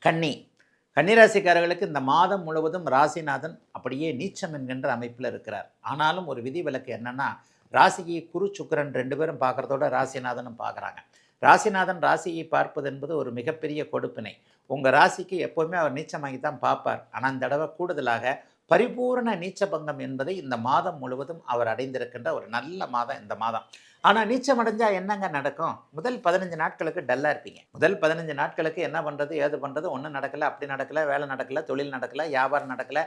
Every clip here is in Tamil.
கன்னி கன்னிராசிக்காரர்களுக்கு இந்த மாதம் முழுவதும் ராசிநாதன் அப்படியே நீச்சம் என்கின்ற அமைப்பில் இருக்கிறார். ஆனாலும் ஒரு விதிவிலக்கு என்னன்னா, ராசியை குரு சுக்கிரன் 2 பேரும் பார்க்குறதோட ராசிநாதனும் பார்க்குறாங்க. ராசிநாதன் ராசியை பார்ப்பது என்பது ஒரு மிகப்பெரிய கொடுப்பினை. உங்கள் ராசிக்கு எப்போவுமே அவர் நீச்சமாகி தான் பார்ப்பார். ஆனால் இந்த தடவை கூடுதலாக பரிபூரண நீச்சபங்கம் என்பதை இந்த மாதம் முழுவதும் அவர் அடைந்திருக்கின்ற ஒரு நல்ல மாதம் இந்த மாதம். ஆனால் நீச்சம் அடைஞ்சால் என்னங்க நடக்கும்? முதல் 15 நாட்களுக்கு டல்லாக இருப்பீங்க. முதல் 15 நாட்களுக்கு என்ன பண்ணுறது ஏது பண்ணுறது, ஒன்றும் நடக்கலை, அப்படி நடக்கலை, வேலை நடக்கலை, தொழில் நடக்கலை, வியாபாரம் நடக்கலை,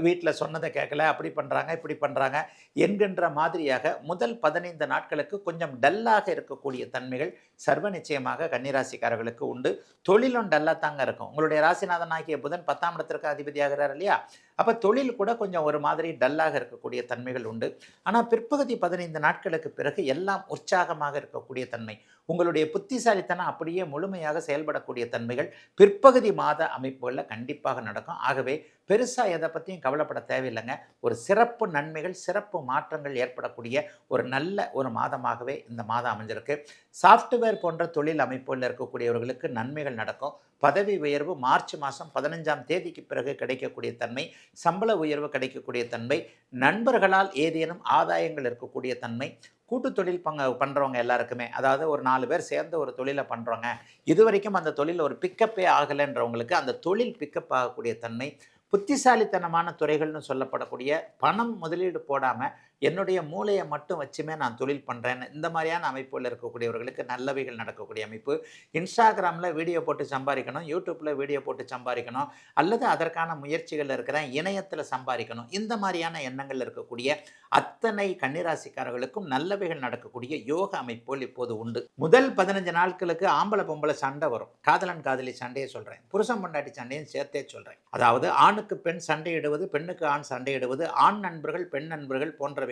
வீட்டில் சொன்னதை கேட்கல, அப்படி பண்ணுறாங்க, இப்படி பண்ணுறாங்க என்கின்ற மாதிரியாக முதல் 15 நாட்களுக்கு கொஞ்சம் டல்லாக இருக்கக்கூடிய தன்மைகள் சர்வ நிச்சயமாக கன்னிராசிக்காரர்களுக்கு உண்டு. தொழிலும் டல்லாக தாங்க இருக்கும். உங்களுடைய ராசிநாதன் ஆகிய புதன் 10ஆம் இடத்திற்கு அதிபதியாகிறார் இல்லையா? அப்போ தொழில் கூட கொஞ்சம் ஒரு மாதிரி டல்லாக இருக்கக்கூடிய தன்மைகள் உண்டு. ஆனால் பிற்பகுதி 15 நாட்களுக்கு பிறகு எல்லாம் உற்சாகமாக இருக்கக்கூடிய தன்மை, உங்களுடைய புத்திசாலித்தனம் அப்படியே முழுமையாக செயல்படக்கூடிய தன்மைகள் பிற்பகுதி மாத அமைப்புகளில் கண்டிப்பாக நடக்கும். ஆகவே பெருசாக எதை பற்றியும் கவலைப்பட தேவையில்லைங்க. ஒரு சிறப்பு நன்மைகள், சிறப்பு மாற்றங்கள் ஏற்படக்கூடிய ஒரு நல்ல ஒரு மாதமாகவே இந்த மாதம் அமைஞ்சிருக்கு. சாஃப்ட்வேர் போன்ற தொழில் அமைப்புகளில் இருக்கக்கூடியவர்களுக்கு நன்மைகள் நடக்கும். பதவி உயர்வு மார்ச் மாதம் 15ஆம் தேதிக்கு பிறகு கிடைக்கக்கூடிய தன்மை, சம்பள உயர்வு கிடைக்கக்கூடிய தன்மை, நண்பர்களால் ஏதேனும் ஆதாயங்கள் இருக்கக்கூடிய தன்மை, கூட்டு தொழில் பண்ணுறவங்க எல்லாருக்குமே, அதாவது ஒரு 4 பேர் சேர்ந்து ஒரு தொழிலை பண்ணுறவங்க, இது வரைக்கும் அந்த தொழில் ஒரு பிக்கப்பே ஆகலைன்றவங்களுக்கு அந்த தொழில் பிக்கப் ஆகக்கூடிய தன்மை, புத்திசாலித்தனமான துறைகள்னு சொல்லப்படக்கூடிய பணம் முதலீடு போடாமல் என்னுடைய மூளையை மட்டும் வச்சுமே நான் தொழில் பண்ணுறேன்னு இந்த மாதிரியான அமைப்புகளில் இருக்கக்கூடியவர்களுக்கு நல்லவைகள் நடக்கக்கூடிய அமைப்பு. இன்ஸ்டாகிராமில் வீடியோ போட்டு சம்பாதிக்கணும், யூடியூப்பில் வீடியோ போட்டு சம்பாதிக்கணும், அல்லது அதற்கான முயற்சிகளில் இருக்கிறேன், இணையத்தில் சம்பாதிக்கணும், இந்த மாதிரியான எண்ணங்கள் இருக்கக்கூடிய அத்தனை கன்னிராசிக்காரர்களுக்கும் நல்லவைகள் நடக்கக்கூடிய யோக அமைப்புகள் இப்போது உண்டு. முதல் 15 நாட்களுக்கு ஆம்பளை பொம்பளை சண்டை வரும். காதலன் காதலி சண்டையை சொல்கிறேன், புருஷன் பொண்டாட்டி சண்டையும் சேர்த்தே சொல்கிறேன். அதாவது ஆணுக்கு பெண் சண்டையிடுவது, பெண்ணுக்கு ஆண் சண்டையிடுவது, ஆண் நண்பர்கள் பெண் நண்பர்கள் போன்றவைகளில்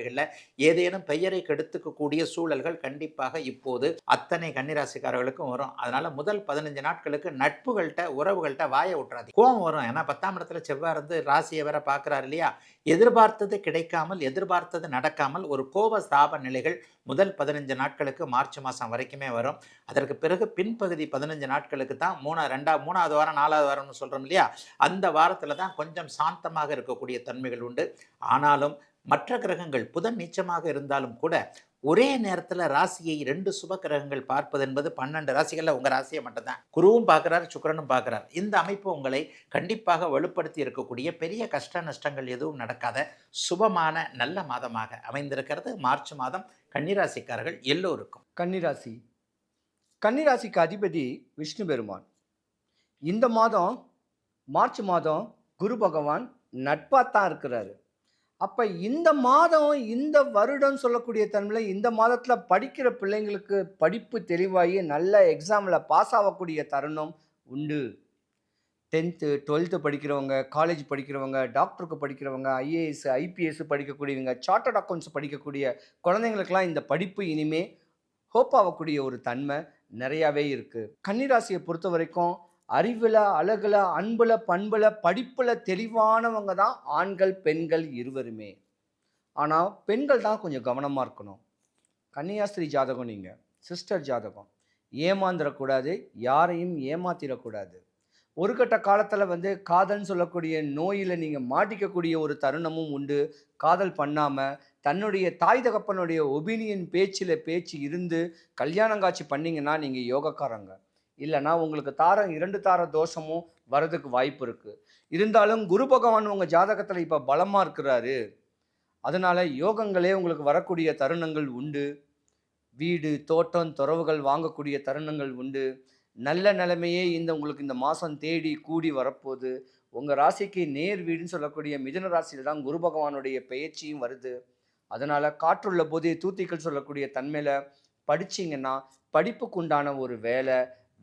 ஏதேனும் பெயரை கெடுத்துக்கக்கூடிய சூழல்கள் கண்டிப்பாக இப்போது அத்தனை கன்னிராசிக்காரர்களுக்கும் வரும். அதனால முதல் 15 நாட்களுக்கு நட்புகள்கிட்ட உறவுகள்கிட்ட வாயை விட்டுறாது. கோவம் வரும். ஏன்னா 10ஆம் இடத்துல செவ்வாய் இருந்து ராசியை வேற பார்க்குறாரு இல்லையா? எதிர்பார்த்தது கிடைக்காமல், எதிர்பார்த்தது நடக்காமல் ஒரு கோப ஸ்தாப நிலைகள் முதல் 15 நாட்களுக்கு மார்ச் மாதம் வரைக்குமே வரும். அதற்கு பிறகு பின்பகுதி 15 நாட்களுக்கு தான் 3வது வாரம் 4வது வாரம்னு சொல்கிறோம் இல்லையா? அந்த வாரத்தில் தான் கொஞ்சம் சாந்தமாக இருக்கக்கூடிய தன்மைகள் உண்டு. ஆனாலும் மற்ற கிரகங்கள் புதன் நீச்சமாக இருந்தாலும் கூட ஒரே நேரத்தில் ராசியை 2 சுப கிரகங்கள் பார்ப்பது என்பது 12 ராசிகளில் உங்கள் ராசியை மட்டும்தான். குருவும் பார்க்குறார், சுக்கிரனும் பார்க்குறார். இந்த அமைப்பு உங்களை கண்டிப்பாக வலுப்படுத்தி இருக்கக்கூடிய பெரிய கஷ்ட நஷ்டங்கள் எதுவும் நடக்காத சுபமான நல்ல மாதமாக அமைந்திருக்கிறது மார்ச் மாதம் கன்னிராசிக்காரர்கள் எல்லோருக்கும். கன்னிராசிக்கு அதிபதி விஷ்ணு பெருமான். இந்த மாதம் மார்ச் மாதம் குரு பகவான் நட்பாத்தான் இருக்கிறாரு. அப்போ இந்த மாதம், இந்த வருடம் சொல்லக்கூடிய தன்மையில் இந்த மாதத்தில் படிக்கிற பிள்ளைங்களுக்கு படிப்பு தெளிவாகி நல்ல எக்ஸாமில் பாஸ் ஆகக்கூடிய தருணம் உண்டு. 10th 12th படிக்கிறவங்க, காலேஜ் படிக்கிறவங்க, டாக்டருக்கு படிக்கிறவங்க, ஐஏஎஸ் ஐபிஎஸ் படிக்கக்கூடியவங்க, சார்ட்டர்ட் அக்கௌண்ட்ஸ் படிக்கக்கூடிய குழந்தைங்களுக்கெல்லாம் இந்த படிப்பு இனிமே ஹோப் ஆகக்கூடிய ஒரு தன்மை நிறையாவே இருக்குது. கன்னிராசியை பொறுத்த வரைக்கும் அறிவில், அழகில், அன்பில், பண்பில், படிப்பில் தெளிவானவங்க தான் ஆண்கள் பெண்கள் இருவருமே. ஆனால் பெண்கள் தான் கொஞ்சம் கவனமாக இருக்கணும். கன்னியாஸ்திரி ஜாதகம், நீங்கள் சிஸ்டர் ஜாதகம், ஏமாந்துடக்கூடாது, யாரையும் ஏமாத்திடக்கூடாது. ஒரு கட்ட காலத்தில் காதல்னு சொல்லக்கூடிய நோயில் நீங்கள் மாட்டிக்கக்கூடிய ஒரு தருணமும் உண்டு. காதல் பண்ணாமல் தன்னுடைய தாய் தகப்பனுடைய ஒபீனியன் பேச்சு இருந்து கல்யாணம் காட்சி பண்ணிங்கன்னா நீங்கள் யோகக்காரங்க. இல்லைனா உங்களுக்கு 2 தார தோஷமும் வரதுக்கு வாய்ப்பு இருக்குது. இருந்தாலும் குரு பகவான் உங்கள் ஜாதகத்தில் இப்போ பலமாக இருக்கிறாரு. அதனால் யோகங்களே உங்களுக்கு வரக்கூடிய தருணங்கள் உண்டு. வீடு, தோட்டம், துறவுகள் வாங்கக்கூடிய தருணங்கள் உண்டு. நல்ல நிலைமையே உங்களுக்கு இந்த மாதம் தேடி கூடி வரப்போகுது. உங்கள் ராசிக்கு நேர் வீடுன்னு சொல்லக்கூடிய மிதுன ராசியில் தான் குரு பகவானுடைய பெயர்ச்சியும் வருது. அதனால் காற்றுள்ள போதே தூத்திகள் சொல்லக்கூடிய தன்மையில் படிச்சிங்கன்னா படிப்புக்கு உண்டான ஒரு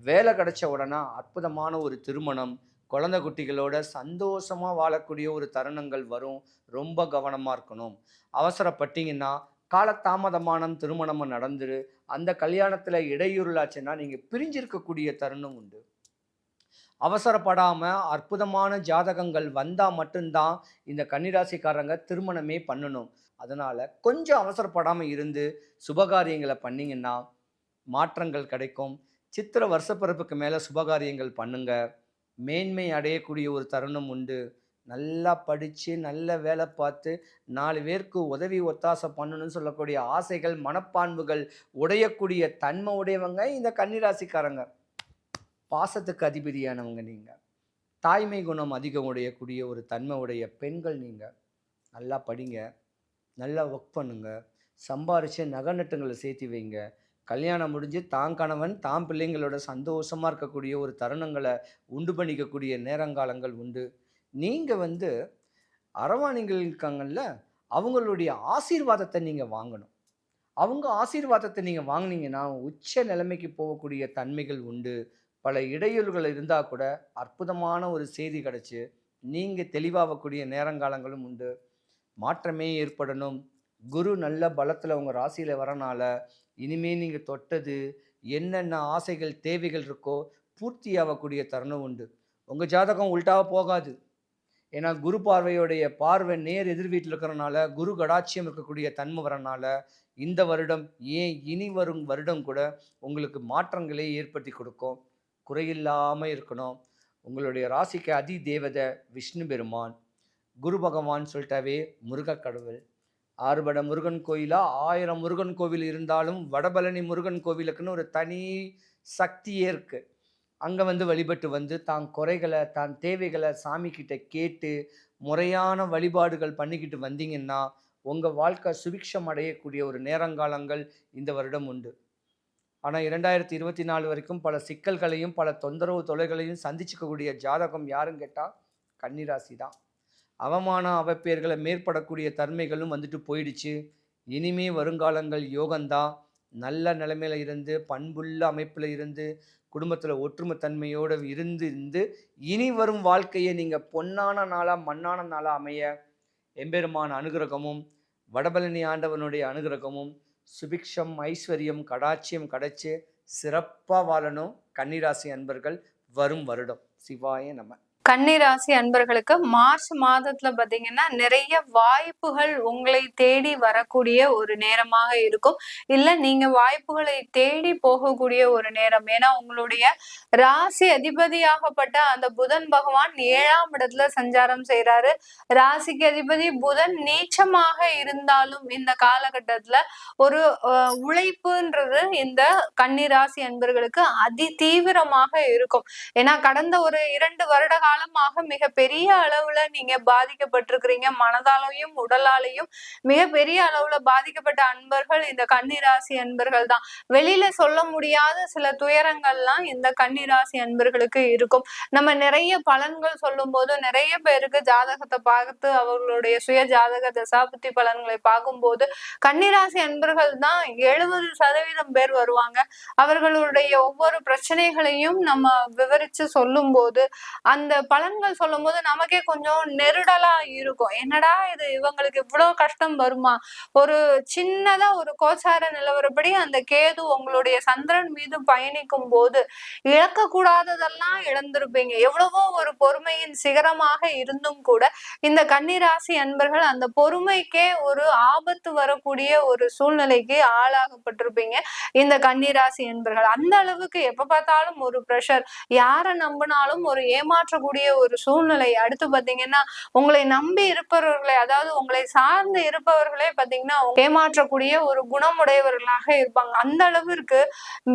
வேலை கிடைச்ச உடனே அற்புதமான ஒரு திருமணம், குழந்தை குட்டிகளோட சந்தோஷமாக வாழக்கூடிய ஒரு தருணங்கள் வரும். ரொம்ப கவனமாக இருக்கணும். அவசரப்பட்டீங்கன்னா காலதாமதமான திருமணமும் நடந்துரு. அந்த கல்யாணத்தில் இடையூறுலாச்சுன்னா நீங்கள் பிரிஞ்சிருக்கக்கூடிய தருணம் உண்டு. அவசரப்படாமல் அற்புதமான ஜாதகங்கள் வந்தால் மட்டும்தான் இந்த கன்னிராசிக்காரங்க திருமணமே பண்ணணும். அதனால் கொஞ்சம் அவசரப்படாமல் இருந்து சுபகாரியங்களை பண்ணிங்கன்னா மாற்றங்கள் கிடைக்கும். சித்திரை வருஷப்பிறப்புக்கு மேலே சுபகாரியங்கள் பண்ணுங்க. மேன்மை அடையக்கூடிய ஒரு தருணம் உண்டு. நல்லா படித்து நல்ல வேலை பார்த்து 4 பேருக்கு உதவி ஒத்தாசை பண்ணணும்னு சொல்லக்கூடிய ஆசைகள் மனப்பான்புகள் உடையக்கூடிய தன்மை உடையவங்க இந்த கன்னிராசிக்காரங்க. பாசத்துக்கு அதிபதியானவங்க நீங்கள். தாய்மை குணம் அதிகம் உடையக்கூடிய ஒரு தன்மை உடைய பெண்கள் நீங்கள். நல்லா படிங்க, நல்லா ஒர்க் பண்ணுங்க, சம்பாரித்து நகை நட்டுங்களை சேர்த்து வைங்க. கல்யாணம் முடிஞ்சு தான் கணவன் தான் பிள்ளைங்களோட சந்தோஷமாக இருக்கக்கூடிய ஒரு தருணங்களை உண்டு பண்ணிக்கக்கூடிய நேரங்காலங்கள் உண்டு. நீங்கள் அரவாணிகள் இருக்காங்கல்ல, அவங்களுடைய ஆசீர்வாதத்தை நீங்கள் வாங்கணும். அவங்க ஆசீர்வாதத்தை நீங்கள் வாங்கினீங்கன்னா உச்ச நிலைமைக்கு போகக்கூடிய தன்மைகள் உண்டு. பல இடையூறுகள் இருந்தால் கூட அற்புதமான ஒரு செய்தி கிடச்சி நீங்கள் தெளிவாகக்கூடிய நேரங்காலங்களும் உண்டு. மாற்றமே ஏற்படணும். குரு நல்ல பலத்தில் உங்கள் ராசியில் வரனால இனிமேல் நீங்கள் தொட்டது என்னென்ன ஆசைகள் தேவைகள் இருக்கோ பூர்த்தி ஆகக்கூடிய தருணம் உண்டு. உங்கள் ஜாதகம் உள்டாக போகாது. ஏன்னா குரு பார்வையோடைய பார்வை நேர் எதிர் வீட்டில் இருக்கிறனால, குரு கடாட்சியம் இருக்கக்கூடிய தன்மை வரனால இந்த வருடம் ஏன் இனி வரும் வருடம் கூட உங்களுக்கு மாற்றங்களை ஏற்படுத்தி கொடுக்கும். குறையில்லாமல் இருக்கணும். உங்களுடைய ராசிக்கு அதி தேவதை விஷ்ணு பெருமான். குரு பகவான் சொல்லிட்டாவே முருகக் கடவுள். 6 பட முருகன் கோயிலாக 1000 முருகன் கோவில் இருந்தாலும் வடபழனி முருகன் கோவிலுக்குன்னு ஒரு தனி சக்தியே இருக்குது. அங்கே வழிபட்டு தான் குறைகளை தான் தேவைகளை சாமிக்கிட்ட கேட்டு முறையான வழிபாடுகள் பண்ணிக்கிட்டு வந்தீங்கன்னா உங்கள் வாழ்க்கை சுபிக்ஷம் அடையக்கூடிய ஒரு நேரங்காலங்கள் இந்த வருடம் உண்டு. ஆனால் 2024 வரைக்கும் பல சிக்கல்களையும் பல தொந்தரவு தொலைகளையும் சந்திச்சுக்கக்கூடிய ஜாதகம் யாருன்னு கேட்டால் கன்னிராசி தான். அவமான அவப்பேர்களை மேற்படக்கூடிய தன்மைகளும் போயிடுச்சு. இனிமே வருங்காலங்கள் யோகந்தான். நல்ல நிலைமையில் இருந்து பண்புள்ள அமைப்பில் இருந்து குடும்பத்தில் ஒற்றுமை தன்மையோடு இருந்து இனி வரும் வாழ்க்கையை நீங்கள் பொன்னான நாளாக மண்ணான நாளாக அமைய எம்பெருமான அனுகிரகமும் வடபழனி ஆண்டவனுடைய அனுகிரகமும் சுபிக்ஷம் ஐஸ்வர்யம் கடாட்சியம் கிடைச்சி சிறப்பாக வாழணும் கன்னிராசி அன்பர்கள் வரும் வருடம். சிவாய நம. கன்னிராசி அன்பர்களுக்கு மார்ச் மாதத்துல பாத்தீங்கன்னா நிறைய வாய்ப்புகள் உங்களை தேடி வரக்கூடிய ஒரு நேரமாக இருக்கும். இல்ல நீங்க வாய்ப்புகளை தேடி போகக்கூடிய ஒரு நேரம். ஏன்னா உங்களுடைய ராசி அதிபதியாகப்பட்ட அந்த புதன் பகவான் 7ஆம் இடத்துல சஞ்சாரம் செய்யறாரு. ராசிக்கு அதிபதி புதன் நீச்சமாக இருந்தாலும் இந்த காலகட்டத்துல ஒரு உழைப்புன்றது இந்த கன்னிராசி அன்பர்களுக்கு அதி தீவிரமாக இருக்கும். ஏன்னா கடந்த ஒரு 2 வருட காலமாக மிக பெரிய அளவுல நீங்க பாதிக்கப்பட்டிருக்கிறீங்க. மனதாலையும் உடலாலையும் மிக பெரிய அளவுல பாதிக்கப்பட்ட அன்பர்கள் இந்த கன்னிராசி அன்பர்கள் தான். வெளியில சொல்ல முடியாத சில துயரங்கள்லாம் இந்த கன்னிராசி அன்பர்களுக்கு இருக்கும். நம்ம நிறைய பலன்கள் சொல்லும் போது நிறைய பேருக்கு ஜாதகத்தை பார்த்து அவர்களுடைய சுய ஜாதக தசாபுத்தி பலன்களை பார்க்கும்போது கன்னிராசி அன்பர்கள் தான் 70% பேர் வருவாங்க. அவர்களுடைய ஒவ்வொரு பிரச்சனைகளையும் நம்ம விவரிச்சு சொல்லும் போது அந்த பலன்கள் சொல்லும் போது நமக்கே கொஞ்சம் நெருடலா இருக்கும். என்னடா இது, இவங்களுக்கு இவ்வளவு கஷ்டம் வருமா? ஒரு சின்னதா ஒரு கோச்சார நிலவரப்படி அந்த கேது உங்களுடைய சந்திரன் மீது பயணிக்கும் போது இழக்க கூடாததெல்லாம் இழந்திருப்பீங்க. எவ்வளவோ ஒரு பொறுமையின் சிகரமாக இருந்தும் கூட இந்த கன்னிராசி அன்பர்கள் அந்த பொறுமைக்கே ஒரு ஆபத்து வரக்கூடிய ஒரு சூழ்நிலைக்கு ஆளாகப்பட்டிருப்பீங்க இந்த கன்னிராசி அன்பர்கள். அந்த அளவுக்கு எப்ப பார்த்தாலும் ஒரு பிரஷர், யாரை நம்பினாலும் ஒரு ஏமாற்றக்கூடிய ஒரு சூழ்நிலை. அடுத்து பாத்தீங்கன்னா உங்களை நம்பி இருப்பவர்களை, அதாவது உங்களை சார்ந்து இருப்பவர்களே பாத்தீங்கன்னா ஏமாற்றக்கூடிய ஒரு குணமுடையவர்களாக இருப்பாங்க. அந்த அளவிற்கு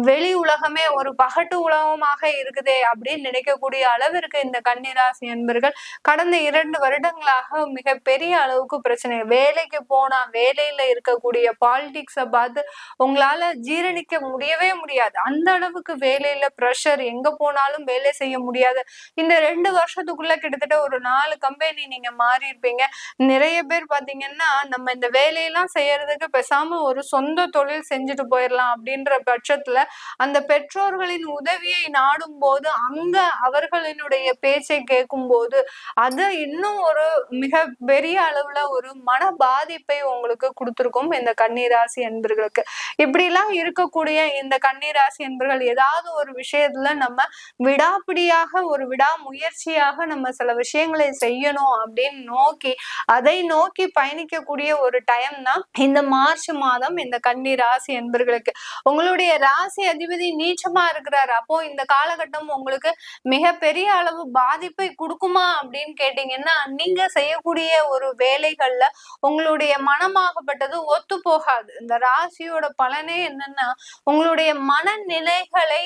வெளி உலகமே ஒரு பகட்டு உலகமாக இருக்குதே அப்படின்னு நினைக்கக்கூடிய அளவிற்கு இந்த கன்னிராசி அன்பர்கள் கடந்த 2 வருடங்களாக மிக பெரிய அளவுக்கு பிரச்சனை. வேலைக்கு போனா வேலையில இருக்கக்கூடிய பாலிடிக்ஸை பார்த்து உங்களால ஜீரணிக்க முடியவே முடியாது. அந்த அளவுக்கு வேலையில பிரஷர், எங்க போனாலும் வேலை செய்ய முடியாது. இந்த 2 வருஷத்துக்குள்ள கிட்டத்தட்ட ஒரு 4 கம்பெனி நீங்க மாறி இருப்பீங்க. நிறைய பேர் பாத்தீங்கன்னா நம்ம இந்த வேலையெல்லாம் செய்யறதுக்கு பேசாம ஒரு சொந்த தொழில் செஞ்சுட்டு போயிடலாம் அப்படின்ற பட்சத்துல அந்த பெற்றோர்களின் உதவியை நாடும் போது அங்க அவர்களினுடைய பேச்சை கேட்கும் போது அது இன்னும் ஒரு மிக பெரிய அளவுல ஒரு மன பாதிப்பை உங்களுக்கு கொடுத்திருக்கும் இந்த கன்னிராசி அன்பர்களுக்கு. இப்படி எல்லாம் இருக்கக்கூடிய இந்த கன்னிராசி அன்பர்கள் ஏதாவது ஒரு விஷயத்துல நம்ம விடாப்பிடியாக ஒரு விடாமுயற்சி முயற்சியாக நம்ம சில விஷயங்களை செய்யணும் அப்படின்னு நோக்கி அதை நோக்கி பயணிக்கக்கூடிய ஒரு டைம் தான் இந்த மார்ச் மாதம் இந்த கன்னி ராசி என்பர்களுக்கு. உங்களுடைய ராசி அதிபதி நீச்சமா இருக்கிறாரு. அப்போ இந்த காலகட்டம் உங்களுக்கு மிகப்பெரிய அளவு பாதிப்பை கொடுக்குமா அப்படின்னு கேட்டீங்கன்னா, நீங்க செய்யக்கூடிய ஒரு வேலைகள்ல உங்களுடைய மனமாகப்பட்டது ஒத்து போகாது. இந்த ராசியோட பலனே என்னன்னா, உங்களுடைய மனநிலைகளை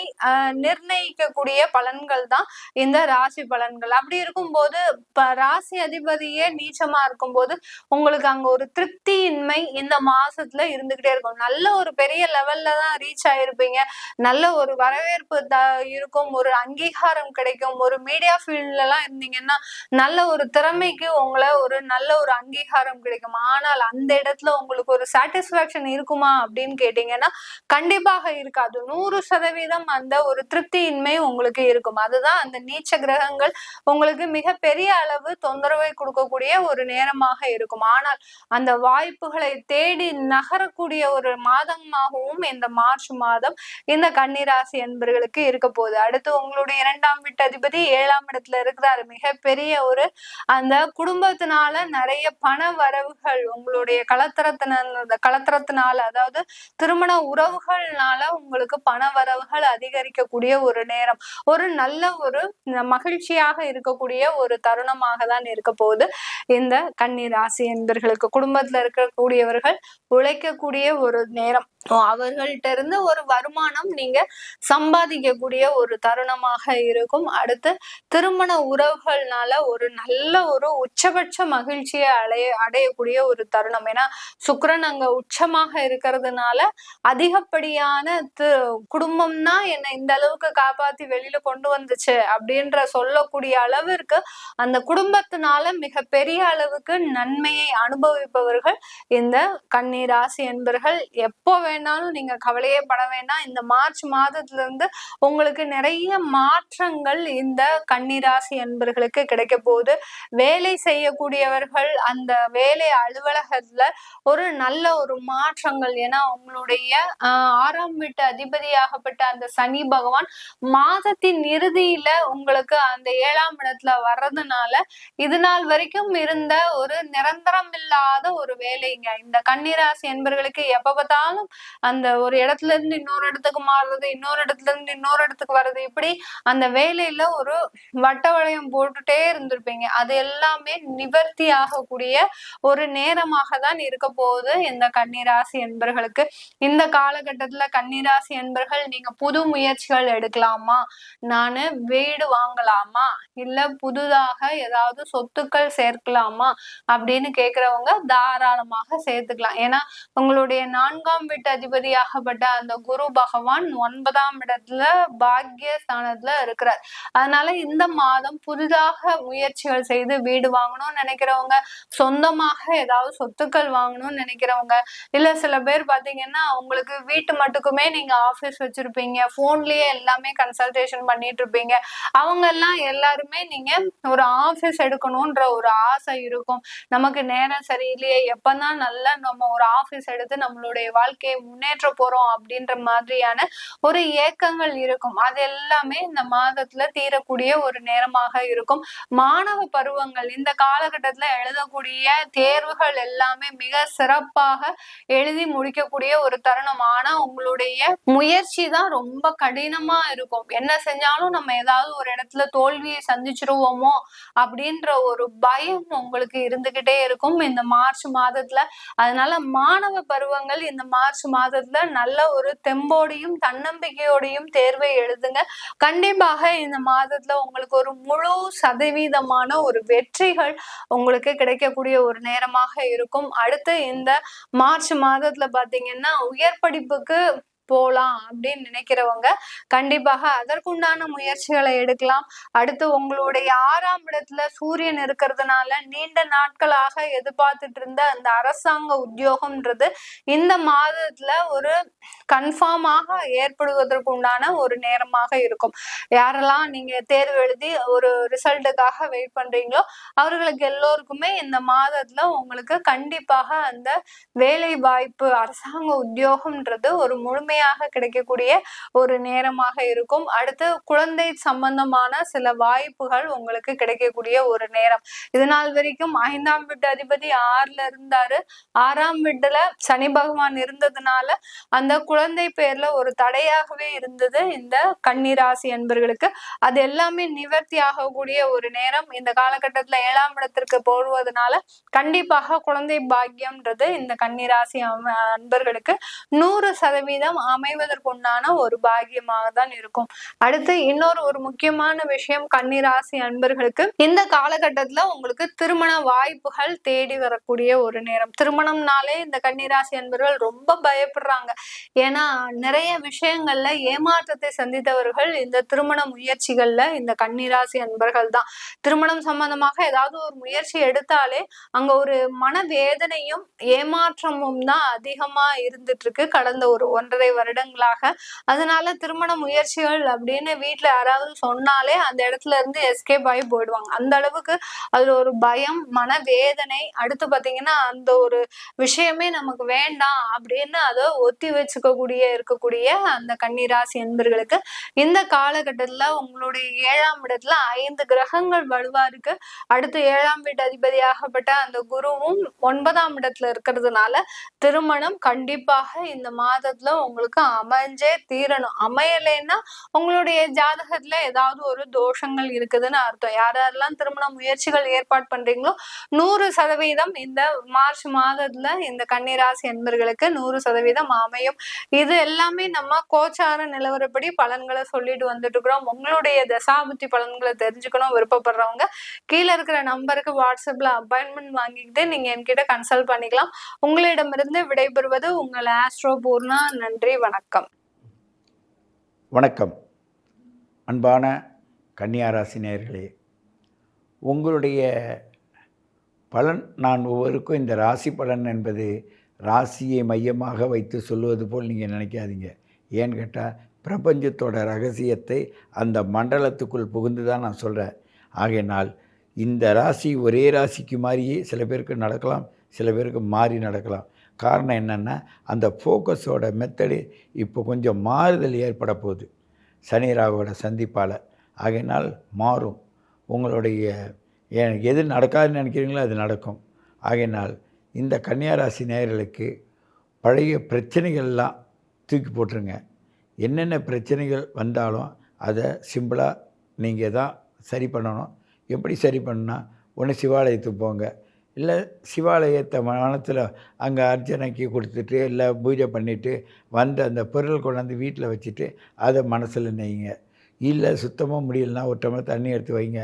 நிர்ணயிக்கக்கூடிய பலன்கள் தான் இந்த ராசி பலன்கள். அப்படி இருக்கும்போது ராசி அதிபதியே நீச்சமா இருக்கும்போது உங்களுக்கு அங்க ஒரு திருப்தியின்மை இந்த மாசத்துல இருந்துகிட்டே இருக்கும். நல்ல ஒரு பெரிய லெவல்ல தான் ரீச் ஆயிருப்பீங்க, நல்ல ஒரு வரவேற்பு இருக்கும், ஒரு அங்கீகாரம் கிடைக்கும். ஒரு மீடியா ஃபீல்ட்ல எல்லாம் இருந்தீங்கன்னா நல்ல ஒரு திறமைக்கு உங்களை ஒரு நல்ல ஒரு அங்கீகாரம் கிடைக்கும். ஆனால் அந்த இடத்துல உங்களுக்கு ஒரு சாட்டிஸ்பாக்சன் இருக்குமா அப்படின்னு கேட்டீங்கன்னா கண்டிப்பாக இருக்காது. 100% அந்த ஒரு திருப்தியின்மை உங்களுக்கு இருக்கும். அதுதான் அந்த நீச்ச கிரகங்கள் உங்களுக்கு மிகப்பெரிய அளவு தொந்தரவை கொடுக்கக்கூடிய ஒரு நேரமாக இருக்கும். ஆனால் அந்த வாய்ப்புகளை தேடி நகரக்கூடிய ஒரு மாதமாகவும் இந்த மார்ச் மாதம் இந்த கன்னிராசி என்பர்களுக்கு இருக்க போகுது. அடுத்து உங்களுடைய 2ஆம் வீட்டு அதிபதி 7ஆம் இடத்துல இருக்கிறாரு. மிகப்பெரிய ஒரு அந்த குடும்பத்தினால நிறைய பண வரவுகள், உங்களுடைய கலத்திரத்தினால அதாவது திருமண உறவுகள்னால உங்களுக்கு பண வரவுகள் அதிகரிக்கக்கூடிய ஒரு நேரம், ஒரு நல்ல ஒரு மகிழ்ச்சியாக இருக்கக்கூடிய ஒரு தருணமாக தான் இருக்க போகுது இந்த கன்னி ராசி என்பர்களுக்கு. குடும்பத்துல இருக்கக்கூடியவர்கள் உழைக்கக்கூடிய ஒரு நேரம், அவர்கள்ட்ட இருந்து ஒரு வருமானம் நீங்க சம்பாதிக்கக்கூடிய ஒரு தருணமாக இருக்கும். அடுத்து திருமண உறவுகள்னால ஒரு நல்ல ஒரு உச்சபட்ச மகிழ்ச்சியை அடையக்கூடிய ஒரு தருணம். ஏன்னா சுக்கிரன் அங்க உச்சமாக இருக்கிறதுனால அதிகப்படியான குடும்பம்னா என்ன இந்த அளவுக்கு காப்பாத்தி வெளியில கொண்டு வந்துச்சு அப்படின்ற சொல்லக்கூடிய அளவிற்கு அந்த குடும்பத்தினால மிக பெரிய அளவுக்கு நன்மையை அனுபவிப்பவர்கள் இந்த கன்னி ராசி என்பர்கள். எப்போ வேணாலும் நீங்க கவலையே பட வேண்டாம். இந்த மார்ச் மாதத்துல இருந்து உங்களுக்கு நிறைய மாற்றங்கள் இந்த கன்னி ராசி என்பர்களுக்கு கிடைக்க போகுது. வேலை செய்யக்கூடியவர்கள் அந்த வேலை அலுவலகத்துல ஒரு நல்ல ஒரு மாற்றங்கள், ஏன்னா உங்களுடைய 6ஆம் வீட்டு அதிபதியாகப்பட்ட அந்த சனி பகவான் மாதத்தின் இறுதியில உங்களுக்கு அந்த 7ஆம் இடத்துல வர்றதுனால இது நாள் வரைக்கும் இருந்த ஒரு நிரந்தரம் இல்லாத ஒரு வேலைங்க. இந்த கன்னிராசி என்பர்களுக்கு எப்ப பார்த்தாலும் அந்த ஒரு இடத்துல இருந்து இன்னொரு இடத்துக்கு மாறுறது, இன்னொரு இடத்துல இருந்து இன்னொரு இடத்துக்கு வர்றது, இப்படி அந்த வேலையில ஒரு வட்ட வளையம் போட்டுட்டே இருந்திருப்பீங்க. அது எல்லாமே நிவர்த்தி ஆகக்கூடிய ஒரு நேரமாக தான் இருக்க போகுது இந்த கன்னிராசி என்பர்களுக்கு. இந்த காலகட்டத்துல கன்னிராசி என்பர்கள் நீங்க புது முயற்சிகள் எடுக்கலாமா, நானு வீடு வாங்கலாமா, இல்ல புதுதாக ஏதாவது சொத்துக்கள் சேர்க்கலாமா அப்படின்னு கேக்குறவங்க தாராளமாக சேர்த்துக்கலாம். ஏன்னா உங்களுடைய 4ஆம் வீட்டு அதிபதியாகப்பட்ட அந்த குரு பகவான் 9ஆம் இடத்துல பாக்கியஸ்தானத்துல இருக்கிறார். அதனால இந்த மாதம் புதிதாக முயற்சிகள் செய்து வீடு வாங்கணும்னு நினைக்கிறவங்க, சொந்தமாக ஏதாவது சொத்துக்கள் வாங்கணும்னு நினைக்கிறவங்க, இல்ல சில பேர் பாத்தீங்கன்னா உங்களுக்கு வீட்டு மட்டுக்குமே நீங்க ஆபீஸ் வச்சிருப்பீங்க, போன்லயே எல்லாமே கன்சல்டேஷன் பண்ணிட்டு இருப்பீங்க, அவங்க எல்லாம் எல்லாருமே நீங்க ஒரு ஆபீஸ் எடுக்கணும்ன்ற ஒரு ஆசை இருக்கும். நமக்கு நேரம் சரியில்லையே, எப்பதான் நல்லா நம்ம ஒரு ஆபீஸ் எடுத்து நம்மளுடைய வாழ்க்கையை முன்னேற்ற போறோம் அப்படின்ற மாதிரியான ஒரு ஏக்கங்கள் இருக்கும். அது எல்லாமே இந்த மாதத்துல தீரக்கூடிய ஒரு நேரமாக இருக்கும். மாணவ பருவங்கள் இந்த காலகட்டத்துல எழுதக்கூடிய தேர்வுகள் எல்லாமே மிக சிறப்பாக எழுதி முடிக்கக்கூடிய ஒரு தருணம். ஆனா உங்களுடைய முயற்சி தான் ரொம்ப கடினமா இருக்கும். என்ன செஞ்சாலும் நம்ம ஏதாவது ஒரு இடத்துல தோல்வியை சந்திச்சிருவோமோ அப்படின்ற ஒரு பயம் உங்களுக்கு இருந்துகிட்டே இருக்கும் இந்த மார்ச் மாதத்துல. அதனால மாணவ பருவங்கள் இந்த மார்ச் மாதத்துல நல்ல ஒரு தெம்போடையும் தன்னம்பிக்கையோடையும் தேர்வை எழுதுங்க. கண்டிப்பாக இந்த மாதத்துல உங்களுக்கு ஒரு முழு சதவீதமான ஒரு வெற்றிகள் உங்களுக்கு கிடைக்கக்கூடிய ஒரு நேரமாக இருக்கும். அடுத்து இந்த மார்ச் மாதத்துல பாத்தீங்கன்னா உயர் படிப்புக்கு போலாம் அப்படின்னு நினைக்கிறவங்க கண்டிப்பாக அதற்குண்டான முயற்சிகளை எடுக்கலாம். அடுத்து உங்களுடைய 6ஆம் இடத்துல சூரியன் இருக்கிறதுனால நீண்ட நாட்களாக எதிர்பார்த்துட்டு இருந்த அந்த அரசாங்க உத்தியோகம்ன்றது இந்த மாதத்துல ஒரு கன்ஃபார்மாக ஏற்படுவதற்கு உண்டான ஒரு நேரமாக இருக்கும். யாரெல்லாம் நீங்க தேர்வு எழுதி ஒரு ரிசல்ட்டுக்காக வெயிட் பண்றீங்களோ அவர்களுக்கு எல்லோருக்குமே இந்த மாதத்துல உங்களுக்கு கண்டிப்பாக அந்த வேலை வாய்ப்பு அரசாங்க உத்தியோகம்ன்றது ஒரு முழுமையான முழுமையாக கிடைக்கக்கூடிய ஒரு நேரமாக இருக்கும். அடுத்து குழந்தை சம்பந்தமான சில வாய்ப்புகள் உங்களுக்கு கிடைக்கக்கூடிய ஒரு நேரம். இது நாள் வரைக்கும் 5ஆம் வீட்டு அதிபதி 6ல இருந்தாரு. 6ஆம் வீட்டுல சனி பகவான் இருந்ததுனால அந்த குழந்தை பேர்ல ஒரு தடையாகவே இருந்தது இந்த கன்னிராசி அன்பர்களுக்கு. அது எல்லாமே நிவர்த்தி ஆகக்கூடிய ஒரு நேரம். இந்த காலகட்டத்துல 7ஆம் இடத்திற்கு போடுவதனால கண்டிப்பாக குழந்தை பாக்கியம்ன்றது இந்த கன்னிராசி அன்பர்களுக்கு 100% அமைவதற்குண்டான ஒரு பாக்கியமாக தான் இருக்கும். அடுத்து இன்னொரு ஒரு முக்கியமான விஷயம், கன்னிராசி அன்பர்களுக்கு இந்த காலகட்டத்துல உங்களுக்கு திருமண வாய்ப்புகள் தேடி வரக்கூடிய ஒரு நேரம். திருமணம்னாலே இந்த கன்னிராசி அன்பர்கள் ரொம்ப பயப்படுறாங்க. ஏன்னா நிறைய விஷயங்கள்ல ஏமாற்றத்தை சந்தித்தவர்கள் இந்த திருமண முயற்சிகள்ல இந்த கன்னிராசி அன்பர்கள் தான். திருமணம் சம்பந்தமாக ஏதாவது ஒரு முயற்சி எடுத்தாலே அங்க ஒரு மனவேதனையும் ஏமாற்றமும் தான் அதிகமா இருந்துட்டு இருக்கு கடந்த ஒரு 1.5 வருடங்களாக. அதனால திருமண முயற்சிகள் அப்படின்னு வீட்டுல யாராவது சொன்னாலே அந்த இடத்துல இருந்து எஸ்கேப் ஆகி போயிடுவாங்க. அந்த அளவுக்கு அதுல ஒரு பயம், மனவேதனை. அடுத்து பாத்தீங்கன்னா அந்த ஒரு விஷயமே நமக்கு வேண்டாம் அப்படின்னு அதை ஒத்தி இருக்கக்கூடிய அந்த கன்னிராசி என்பர்களுக்கு இந்த காலகட்டத்துல உங்களுடைய 7ஆம் இடத்துல 5 கிரகங்கள் வலுவா இருக்கு. அடுத்து 7ஆம் வீட்டு அதிபதியாகப்பட்ட அந்த குருவும் 9ஆம் இடத்துல இருக்கிறதுனால திருமணம் கண்டிப்பாக இந்த மாதத்துல உங்களுக்கு அமைஞ்சே தீரணும். அமையலைன்னா உங்களுடைய ஜாதகத்துல ஏதாவது ஒரு தோஷங்கள் இருக்குதுன்னு அர்த்தம். யாரெல்லாம் திருமண முயற்சிகள் ஏற்பாடு பண்றீங்களோ 100% இந்த மார்ச் மாதத்துல இந்த கன்னிராசி என்பர்களுக்கு 100% அமையும். இது எல்லாமே நம்ம கோச்சார நிலவரப்படி பலன்களை சொல்லிட்டு வந்துட்டு இருக்கிறோம். உங்களுடைய தசாபுத்தி பலன்களை தெரிஞ்சுக்கணும் விருப்பப்படுறவங்க கீழே இருக்கிற நம்பருக்கு வாட்ஸ்அப்ல அப்பாயின்மெண்ட் வாங்கிக்கிட்டு நீங்க என்கிட்ட கன்சல்ட் பண்ணிக்கலாம். உங்களிடமிருந்து விடைபெறுவது உங்கள் ஆஸ்ட்ரோ பூர்ணா. நன்றி, வணக்கம். வணக்கம் அன்பான கன்னியாராசி நேயர்களே, உங்களுடைய பலன் நான் ஒவ்வொருக்கும் இந்த ராசி பலன் என்பது ராசியை மையமாக வைத்து சொல்லுவது போல் நீங்கள் நினைக்காதீங்க. ஏன்னு கேட்டால் பிரபஞ்சத்தோட ரகசியத்தை அந்த மண்டலத்துக்குள் புகுந்து தான் நான் சொல்கிறேன். ஆகையினால் இந்த ராசி ஒரே ராசிக்கு மாதிரியே சில பேருக்கு நடக்கலாம், சில பேருக்கு மாறி நடக்கலாம். காரணம் என்னென்னா அந்த ஃபோக்கஸோட மெத்தடு இப்போ கொஞ்சம் மாறுதல் ஏற்பட போகுது சனி ராகுவோட சந்திப்பால். ஆகையினால் மாறும். உங்களுடைய எது நடக்காதுன்னு நினைக்கிறீங்களோ அது நடக்கும். ஆகையினால் இந்த கன்னியாராசி நேயர்களுக்கு பழைய பிரச்சனைகள்லாம் தூக்கி போட்டுருங்க. என்னென்ன பிரச்சனைகள் வந்தாலும் அதை சிம்பிளாக நீங்கள் தான் சரி பண்ணணும். எப்படி சரி பண்ணணும்னா, ஒன்று சிவாலயத்துக்கு போங்க, இல்லை சிவாலயத்தை மனத்தில் அங்கே அர்ச்சனைக்கு கொடுத்துட்டு இல்லை பூஜை பண்ணிவிட்டு வந்து அந்த பொருள் கொண்டாந்து வீட்டில் வச்சுட்டு அதை மனசில் நெய்யுங்க. இல்லை சுத்தமாக முடியலன்னா ஒரு டம்ளர் தண்ணி எடுத்து வைங்க.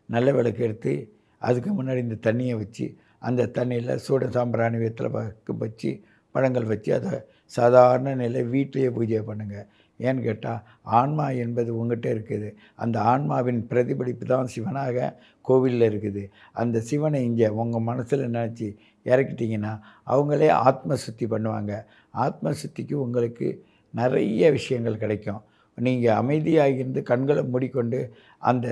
நல்ல விளக்கு எடுத்து அதுக்கு முன்னாடி இந்த தண்ணியை வச்சு அந்த தண்ணியில் சூட சாம்பிராணி வெத்தலை பாக்கு வச்சு பழங்கள் வச்சு அதை சாதாரண நிலை வீட்டிலேயே பூஜை பண்ணுங்கள். ஏன்னு கேட்டால் ஆன்மா என்பது உங்கள்கிட்ட இருக்குது. அந்த ஆன்மாவின் பிரதிபலிப்பு தான் சிவனாக கோவிலில் இருக்குது. அந்த சிவனை இங்கே உங்கள் மனசில் நினச்சி இறக்கிட்டிங்கன்னா அவங்களே ஆத்ம சுத்தி பண்ணுவாங்க. ஆத்ம சுத்திக்கு உங்களுக்கு நிறைய விஷயங்கள் கிடைக்கும். நீங்கள் அமைதியாக இருந்து கண்களை மூடிக்கொண்டு அந்த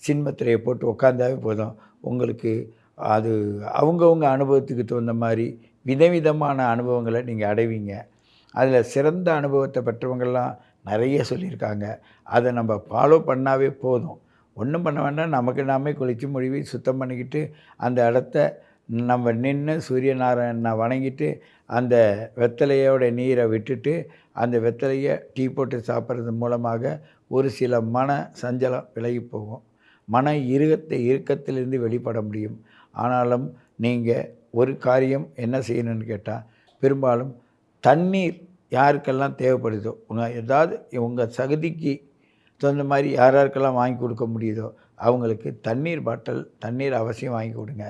சின்மத்திரையை போட்டு உட்காந்தாவே போதும். உங்களுக்கு அது அவங்கவுங்க அனுபவத்துக்கு தகுந்த மாதிரி விதவிதமான அனுபவங்களை நீங்கள் அடைவீங்க. அதில் சிறந்த அனுபவத்தை பெற்றவங்கள்லாம் நிறைய சொல்லியிருக்காங்க. அதை நம்ம ஃபாலோ பண்ணாவே போதும். ஒன்றும் பண்ண வேண்டாம். நமக்கு நாமே குளித்து மொழிவி சுத்தம் பண்ணிக்கிட்டு அந்த இடத்த நம்ம நின்று சூரியநாராயணனை வணங்கிட்டு அந்த வெத்தலையோட நீரை விட்டுட்டு அந்த வெத்தலையை டீ போட்டு சாப்பிட்றது மூலமாக ஒரு சில மன சஞ்சலம் விலகி போகும். மன இறுக்கத்திலிருந்து வெளிப்பட முடியும். ஆனாலும் நீங்கள் ஒரு காரியம் என்ன செய்யணும்னு கேட்டால், பெரும்பாலும் தண்ணீர் யாருக்கெல்லாம் தேவைப்படுதோ, ஏதாவது உங்கள் தகுதிக்கு தகுந்த மாதிரி யாருக்கெல்லாம் வாங்கி கொடுக்க முடியுதோ அவங்களுக்கு தண்ணீர் பாட்டில் தண்ணீர் அவசியம் வாங்கி கொடுங்க.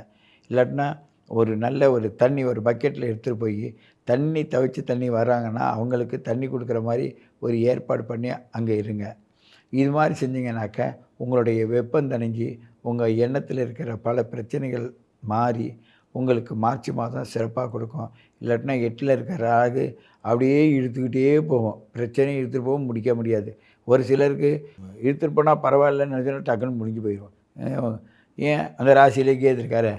இல்லாட்டினா ஒரு நல்ல ஒரு தண்ணி ஒரு பக்கெட்டில் எடுத்துகிட்டு போய் தண்ணி தவிச்சு தண்ணி வராங்கன்னா அவங்களுக்கு தண்ணி கொடுக்குற மாதிரி ஒரு ஏற்பாடு பண்ணி அங்கே இருங்க. இது மாதிரி செஞ்சிங்கனாக்க உங்களுடைய வெப்பம் தணிஞ்சு உங்கள் எண்ணத்தில் இருக்கிற பல பிரச்சனைகள் மாறி உங்களுக்கு மார்ச் மாதம் சிறப்பாக கொடுக்கும். இல்லாட்டினா 8ல் இருக்கிற ராகு அப்படியே இழுத்துக்கிட்டே போகும். பிரச்சனையும் இழுத்துட்டு போக முடிக்க முடியாது. ஒரு சிலருக்கு இழுத்துட்டு போனால் பரவாயில்லன்னு நினச்சா டக்குன்னு முடிஞ்சு போயிடும். ஏன் அந்த ராசியிலே கேதுருக்காரு,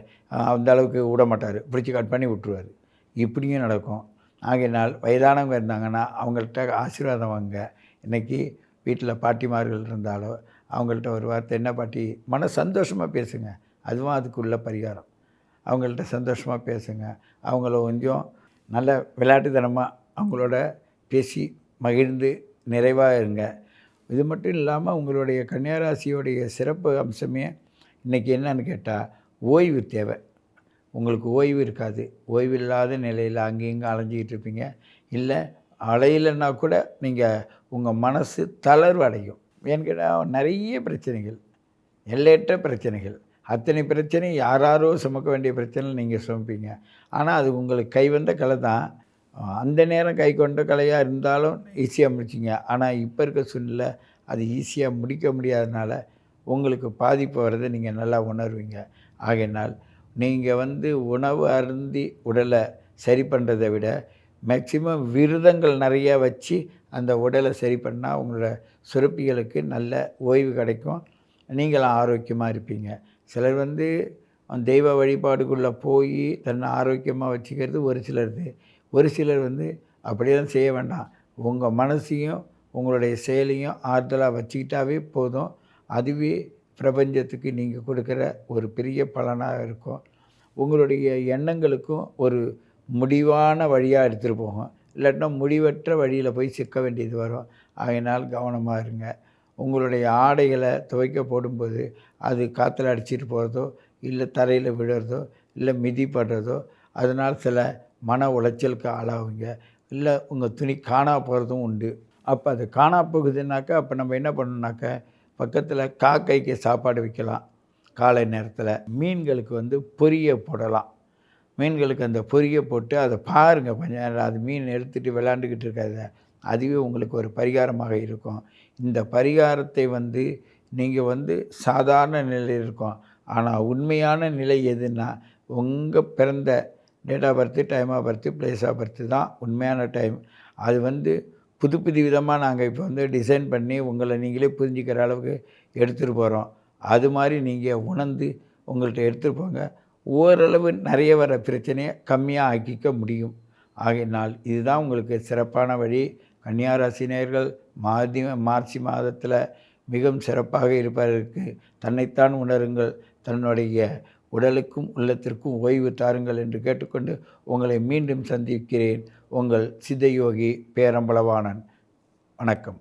அந்த அளவுக்கு விட மாட்டார், பிடிச்சி கட் பண்ணி விட்டுருவார். இப்படியும் நடக்கும். ஆகையினால் வயதானவங்க இருந்தாங்கன்னா அவங்கள்ட்ட ஆசீர்வாதம் வாங்க. இன்றைக்கி வீட்டில் பாட்டிமார்கள் இருந்தாலோ அவங்கள்ட்ட ஒரு வார்த்தை, என்ன பாட்டி, மன சந்தோஷமாக பேசுங்க. அதுவும் அதுக்குள்ள பரிகாரம். அவங்கள்ட்ட சந்தோஷமாக பேசுங்க. அவங்கள கொஞ்சம் நல்ல விளையாட்டுத்தனமாக அவங்களோட பேசி மகிழ்ந்து நிறைவாக இருங்க. இது மட்டும் இல்லாமல் உங்களுடைய கன்னியாராசியோடைய சிறப்பு அம்சமே இன்றைக்கி என்னன்னு கேட்டால், ஓய்வு தேவை. உங்களுக்கு ஓய்வு இருக்காது. ஓய்வு இல்லாத நிலையில் அங்கேயும் இங்கே அலைஞ்சிக்கிட்டு இருப்பீங்க. இல்லை அலையலைன்னா கூட நீங்கள் உங்கள் மனசு தளர்வு அடையும். ஏன்னு கேட்டால் நிறைய பிரச்சனைகள், எல்லையற்ற பிரச்சனைகள், அத்தனை பிரச்சனை யாராரோ சுமக்க வேண்டிய பிரச்சனை நீங்கள் சுமப்பீங்க. ஆனால் அது உங்களுக்கு கைவந்த கலை தான். அந்த நேரம் கை கொண்ட கலையாக இருந்தாலும் ஈஸியாக முடிச்சிங்க. ஆனால் இப்போ இருக்க சூழ்நிலை அது ஈஸியாக முடிக்க முடியாதனால உங்களுக்கு பாதிப்பு வர்றதை நீங்கள் நல்லா உணர்வீங்க. ஆகையினால் நீங்கள் உணவு அருந்தி உடலை சரி பண்ணுறதை விட மேக்சிமம் விரதங்கள் நிறையா வச்சு அந்த உடலை சரி பண்ணால் உங்களோட சுரப்பிகளுக்கு நல்ல ஓய்வு கிடைக்கும். நீங்களும் ஆரோக்கியமாக இருப்பீங்க. சிலர் தெய்வ வழிபாடுக்குள்ளே போய் தன்னை ஆரோக்கியமாக வச்சுக்கிறது ஒரு சிலருது. ஒரு சிலர் அப்படியே தான் செய்ய வேண்டாம். உங்கள் மனசையும் உங்களுடைய செயலையும் ஆறுதலாக வச்சுக்கிட்டாவே போதும். அதுவே பிரபஞ்சத்துக்கு நீங்கள் கொடுக்குற ஒரு பெரிய பலனாக இருக்கும். உங்களுடைய எண்ணங்களுக்கும் ஒரு முடிவான வழியாக எடுத்துகிட்டு போகும். இல்லாட்டினா முடிவற்ற வழியில் போய் சிக்க வேண்டியது வரும். ஆகையினால் கவனமாக இருங்க. உங்களுடைய ஆடைகளை துவைக்க போடும்போது அது காற்றுல அடிச்சிட்டு போகிறதோ, இல்லை தரையில் விழுறதோ, இல்லை மிதிப்படுறதோ, அதனால் சில மன உளைச்சலுக்கு ஆளாகுங்க. இல்லை உங்கள் துணி காணா போகிறதும் உண்டு. அப்போ அது காணா போகுதுன்னாக்கா அப்போ நம்ம என்ன பண்ணணுன்னாக்கா, பக்கத்தில் காக்கைக்கு சாப்பாடு வைக்கலாம். காலை நேரத்தில் மீன்களுக்கு பொரிய போடலாம். மீன்களுக்கு அந்த பொரிய போட்டு அதை பாருங்கள் கொஞ்சம் நேரம். அது மீன் எடுத்துகிட்டு விளாண்டுக்கிட்டு இருக்காது. அதுவே உங்களுக்கு ஒரு பரிகாரமாக இருக்கும். இந்த பரிகாரத்தை நீங்கள் சாதாரண நிலையில் இருக்கும். ஆனால் உண்மையான நிலை எதுன்னா, உங்கள் பிறந்த date of birth, time of birth, place of birth தான் உண்மையான டைம். அது புது புது விதமாக நாங்கள் இப்போ டிசைன் பண்ணி உங்களை நீங்களே புரிஞ்சுக்கிற அளவுக்கு எடுத்துகிட்டு போகிறோம். அது மாதிரி நீங்கள் உணர்ந்து உங்கள்கிட்ட எடுத்துகிட்டு போங்க. ஓரளவு நிறைய வர பிரச்சனையை கம்மியாக ஆக்கிக்க முடியும். ஆகையினால் இதுதான் உங்களுக்கு சிறப்பான வழி. கன்னியாராசி நேயர்கள் மார்ச் மாதத்தில் மிகவும் சிறப்பாக இருப்பதற்கு தன்னைத்தான் உணருங்கள். தன்னுடைய உடலுக்கும் உள்ளத்திற்கும் ஓய்வு தாருங்கள் என்று கேட்டுக்கொண்டு உங்களை மீண்டும் சந்திக்கிறேன். உங்கள் சித்தயோகி பேரம்பலவாணன். வணக்கம்.